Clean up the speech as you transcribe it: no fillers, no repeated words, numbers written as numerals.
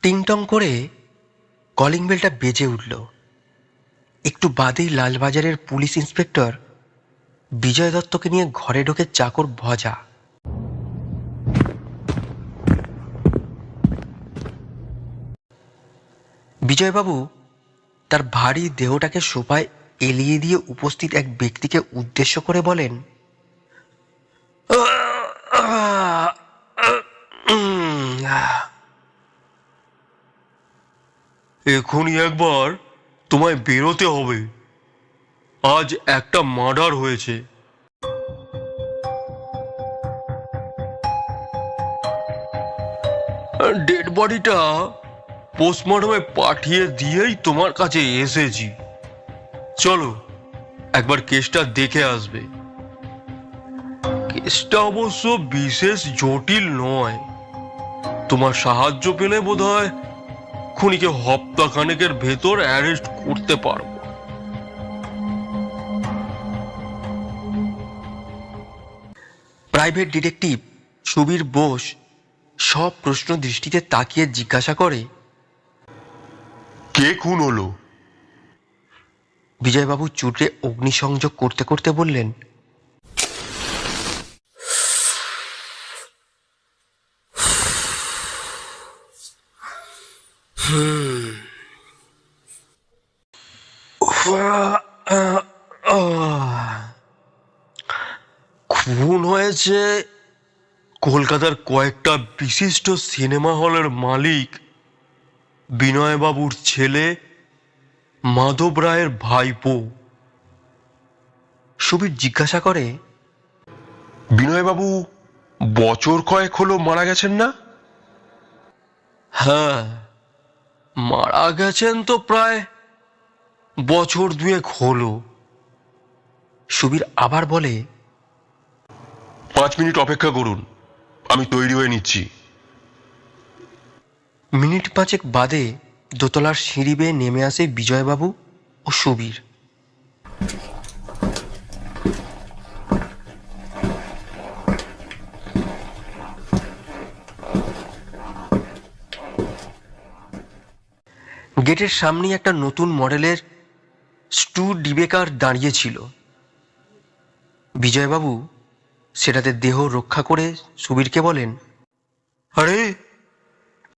টিংটং করে কলিং বেলটা বেজে উঠল। একটু বাদেই লালবাজারের পুলিশ ইন্সপেক্টর বিজয় দত্তকে নিয়ে ঘরে ঢোকে চাকর ভজা। বিজয়বাবু তার ভারী দেহটাকে সোফায় এলিয়ে দিয়ে উপস্থিত এক ব্যক্তিকে উদ্দেশ্য করে বলেন, এখনই একবার তোমায় বেরোতে হবে। আজ একটা মার্ডার হয়েছে। ডেড বডিটা পোস্টমর্টমে পাঠিয়ে দিয়েই তোমার কাছে এসেছি। চলো একবার কেসটা দেখে আসবে। কেসটা অবশ্য বিশেষ জটিল নয়। তোমার সাহায্য পেলে বোধহয় খুনিকে হপ্তাখানেকের ভেতর অ্যারেস্ট করতে পারবো। প্রাইভেট ডিটেকটিভ সুবীর বোস সব প্রশ্ন দৃষ্টিতে তাকিয়ে জিজ্ঞাসা করে, কে খুন হলো? বিজয়বাবু চুটে অগ্নিসংযোগ করতে করতে বললেন, খুন হয়েছে কলকাতার কয়েকটা বিশিষ্ট সিনেমা হলের মালিক বিনয়বাবুর ছেলে মাধব রায়ের ভাইপো। সুবীর জিজ্ঞাসা করে, বিনয়বাবু বছর কয়েক হলো মারা গেছেন না? হ্যাঁ, মারা গেছেন তো প্রায় বছর দুয়েক হলো। সুবীর আবার বলে, 5 মিনিট অপেক্ষা করুন, আমি তৈরি হয়ে নিচ্ছি। মিনিট পাঁচেক বাদে দোতলার সিঁড়ি বেয়ে নেমে আসে বিজয়বাবু ও সুবীর। গেটের সামনেই একটা নতুন মডেলের স্টুডিবেকার দাঁড়িয়ে ছিল। বিজয়বাবু সেটাতে দেহ রক্ষা করে সুবীরকে বলেন, আরে